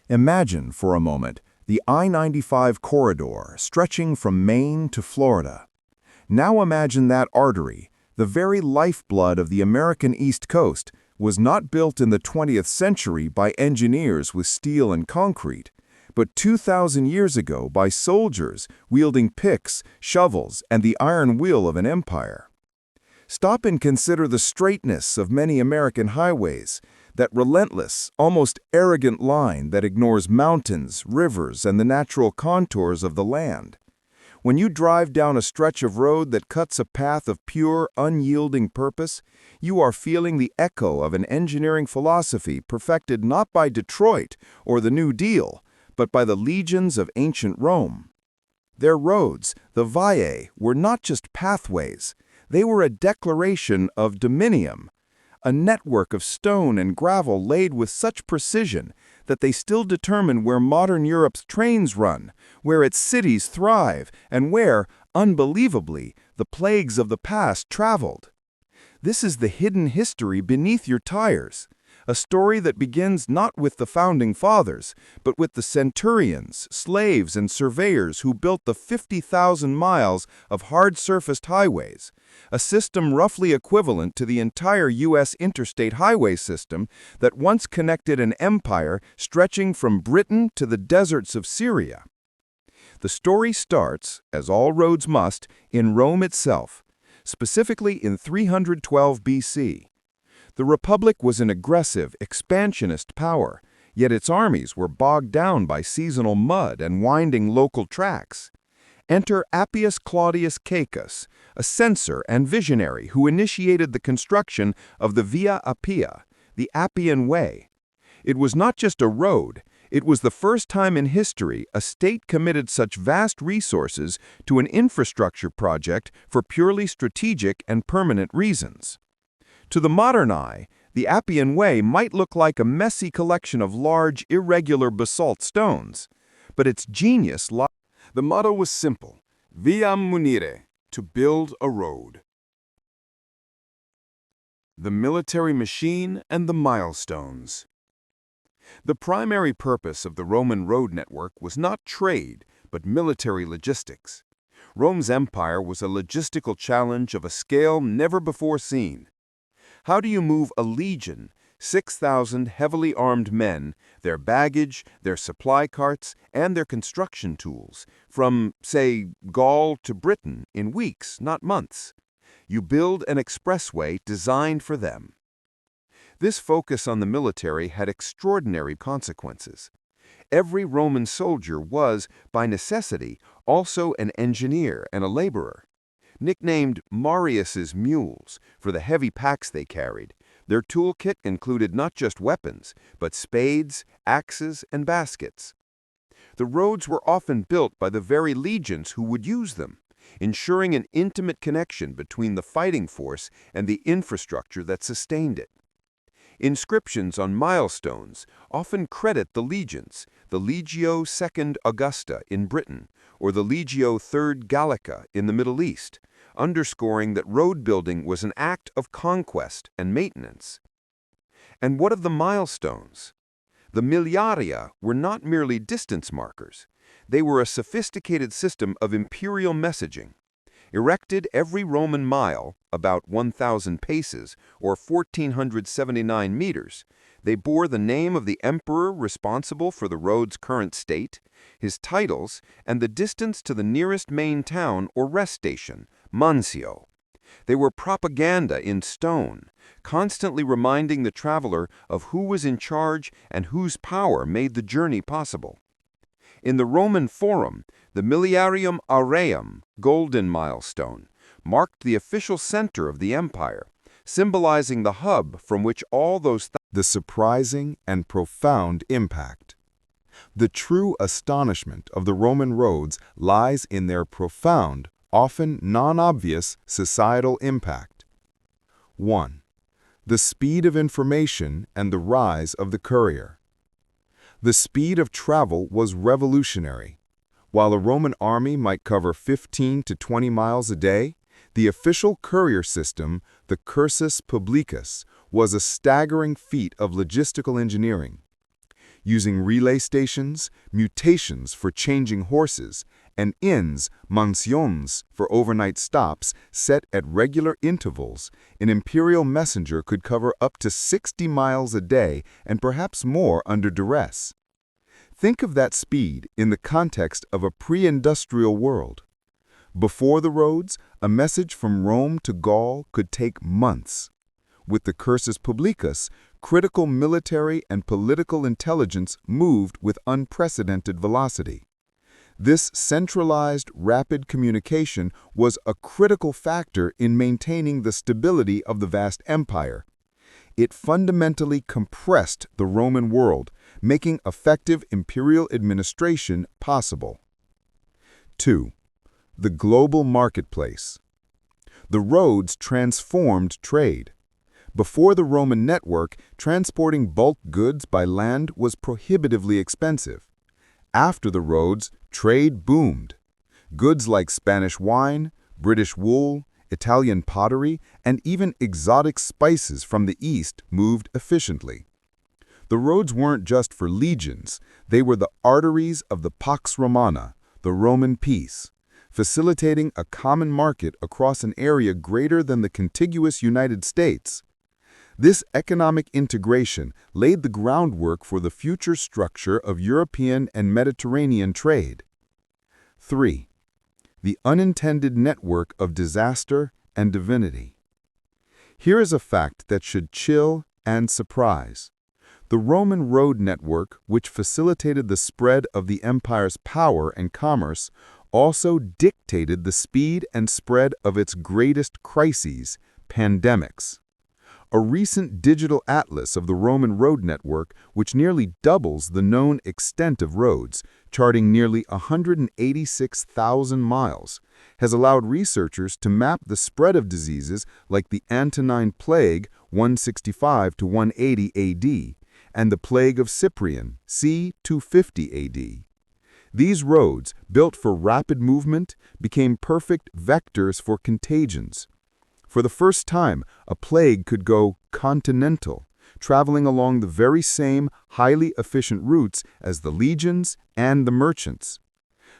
Imagine, for a moment, the I-95 corridor stretching from Maine to Florida. Now imagine that artery, the very lifeblood of the American East Coast, was not built in the 20th century by engineers with steel and concrete, but 2,000 years ago by soldiers wielding picks, shovels, and the iron wheel of an empire. Stop and consider the straightness of many American highways, that relentless, almost arrogant line that ignores mountains, rivers, and the natural contours of the land. When you drive down a stretch of road that cuts a path of pure, unyielding purpose, you are feeling the echo of an engineering philosophy perfected not by Detroit or the New Deal, but by the legions of ancient Rome. Their roads, the viae, were not just pathways. They were a declaration of dominium, a network of stone and gravel laid with such precision that they still determine where modern Europe's trains run, where its cities thrive, and where, unbelievably, the plagues of the past traveled. This is the hidden history beneath your tires, a story that begins not with the founding fathers, but with the centurions, slaves, and surveyors who built the 50,000 miles of hard-surfaced highways, a system roughly equivalent to the entire U.S. interstate highway system that once connected an empire stretching from Britain to the deserts of Syria. The story starts, as all roads must, in Rome itself, specifically in 312 BC. The Republic was an aggressive, expansionist power, yet its armies were bogged down by seasonal mud and winding local tracks. Enter Appius Claudius Caecus, a censor and visionary who initiated the construction of the Via Appia, the Appian Way. It was not just a road, it was the first time in history a state committed such vast resources to an infrastructure project for purely strategic and permanent reasons. To the modern eye, the Appian Way might look like a messy collection of large, irregular basalt stones, but its genius lies. The motto was simple: Viam munire, to build a road. The military machine and the milestones. The primary purpose of the Roman road network was not trade, but military logistics. Rome's empire was a logistical challenge of a scale never before seen. How do you move a legion, 6,000 heavily armed men, their baggage, their supply carts, and their construction tools, from, say, Gaul to Britain in weeks, not months? You build an expressway designed for them. This focus on the military had extraordinary consequences. Every Roman soldier was, by necessity, also an engineer and a laborer. Nicknamed Marius's mules for the heavy packs they carried, their toolkit included not just weapons, but spades, axes, and baskets. The roads were often built by the very legions who would use them, ensuring an intimate connection between the fighting force and the infrastructure that sustained it. Inscriptions on milestones often credit the legions, the Legio II Augusta in Britain, or the Legio III Gallica in the Middle East, underscoring that road building was an act of conquest and maintenance. And what of the milestones? The miliaria were not merely distance markers. They were a sophisticated system of imperial messaging. Erected every Roman mile, about 1,000 paces, or 1,479 meters, they bore the name of the emperor responsible for the road's current state, his titles, and the distance to the nearest main town or rest station, Mansio. They were propaganda in stone, constantly reminding the traveler of who was in charge and whose power made the journey possible. In the Roman Forum, the Miliarium Aureum, golden milestone, marked the official center of the empire, symbolizing the hub from which all those The surprising and profound impact. The true astonishment of the Roman roads lies in their profound, often non-obvious societal impact. 1. The speed of information and the rise of the courier. The speed of travel was revolutionary. While a Roman army might cover 15 to 20 miles a day, the official courier system, the cursus publicus, was a staggering feat of logistical engineering. using relay stations, mutations for changing horses, and inns, mansions, for overnight stops set at regular intervals. An imperial messenger could cover up to 60 miles a day and perhaps more under duress. Think of that speed in the context of a pre-industrial world. Before the roads, a message from Rome to Gaul could take months. With the cursus publicus, critical military and political intelligence moved with unprecedented velocity. This centralized, rapid communication was a critical factor in maintaining the stability of the vast empire. It fundamentally compressed the Roman world, making effective imperial administration possible. 2. The global marketplace. The roads transformed trade. Before the Roman network, transporting bulk goods by land was prohibitively expensive. After the roads, trade boomed. Goods like Spanish wine, British wool, Italian pottery, and even exotic spices from the East moved efficiently. The roads weren't just for legions, they were the arteries of the Pax Romana, the Roman peace, facilitating a common market across an area greater than the contiguous United States. This economic integration laid the groundwork for the future structure of European and Mediterranean trade. 3. The unintended network of disaster and divinity. Here is a fact that should chill and surprise. The Roman road network, which facilitated the spread of the empire's power and commerce, also dictated the speed and spread of its greatest crises, pandemics. A recent digital atlas of the Roman road network, which nearly doubles the known extent of roads, charting nearly 186,000 miles, has allowed researchers to map the spread of diseases like the Antonine Plague 165 to 180 AD and the Plague of Cyprian c. 250 AD. These roads, built for rapid movement, became perfect vectors for contagions. For the first time, a plague could go continental, traveling along the very same highly efficient routes as the legions and the merchants.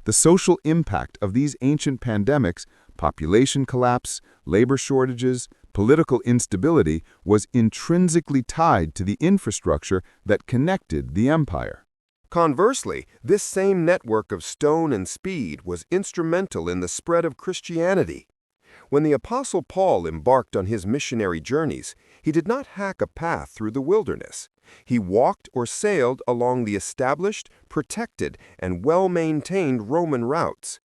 The social impact of these ancient pandemics, population collapse, labor shortages, political instability, was intrinsically tied to the infrastructure that connected the empire. Conversely, this same network of stone and speed was instrumental in the spread of Christianity. When the Apostle Paul embarked on his missionary journeys, he did not hack a path through the wilderness. He walked or sailed along the established, protected, and well-maintained Roman routes.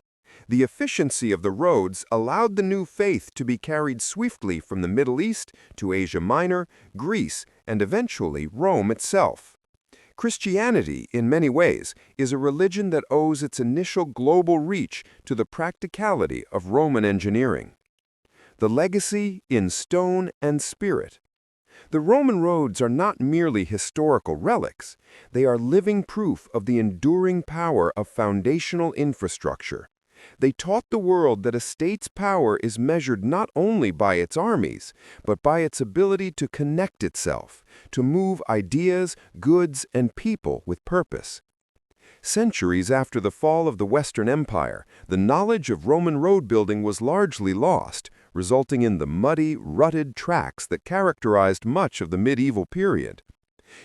The efficiency of the roads allowed the new faith to be carried swiftly from the Middle East to Asia Minor, Greece, and eventually Rome itself. Christianity, in many ways, is a religion that owes its initial global reach to the practicality of Roman engineering. The legacy in stone and spirit. The Roman roads are not merely historical relics. They are living proof of the enduring power of foundational infrastructure. They taught the world that a state's power is measured not only by its armies, but by its ability to connect itself, to move ideas, goods, and people with purpose. Centuries after the fall of the Western Empire, the knowledge of Roman road building was largely lost, resulting in the muddy, rutted tracks that characterized much of the medieval period.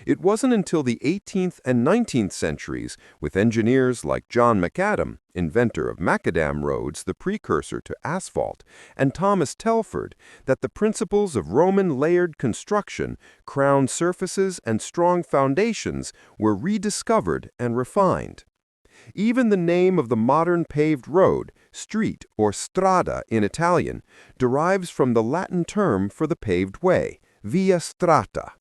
It wasn't until the 18th and 19th centuries, with engineers like John Macadam, inventor of macadam roads, the precursor to asphalt, and Thomas Telford, that the principles of Roman layered construction, crown surfaces, and strong foundations were rediscovered and refined. Even the name of the modern paved road, street or strada in Italian, derives from the Latin term for the paved way, via strata.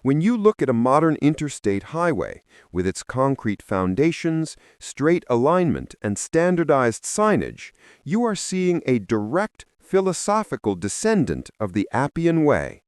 When you look at a modern interstate highway, with its concrete foundations, straight alignment, and standardized signage, you are seeing a direct philosophical descendant of the Appian Way.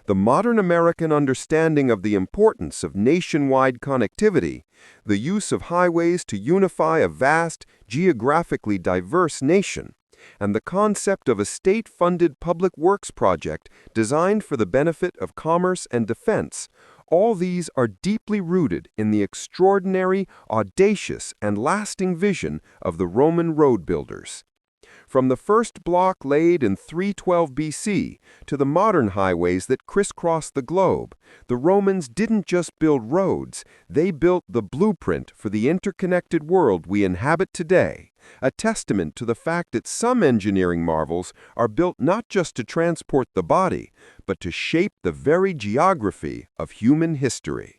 The modern American understanding of the importance of nationwide connectivity, the use of highways to unify a vast, geographically diverse nation, and the concept of a state-funded public works project designed for the benefit of commerce and defense All these are deeply rooted in the extraordinary, audacious, and lasting vision of the Roman road builders. From the first block laid in 312 BC to the modern highways that crisscross the globe, the Romans didn't just build roads, they built the blueprint for the interconnected world we inhabit today, a testament to the fact that some engineering marvels are built not just to transport the body, but to shape the very geography of human history.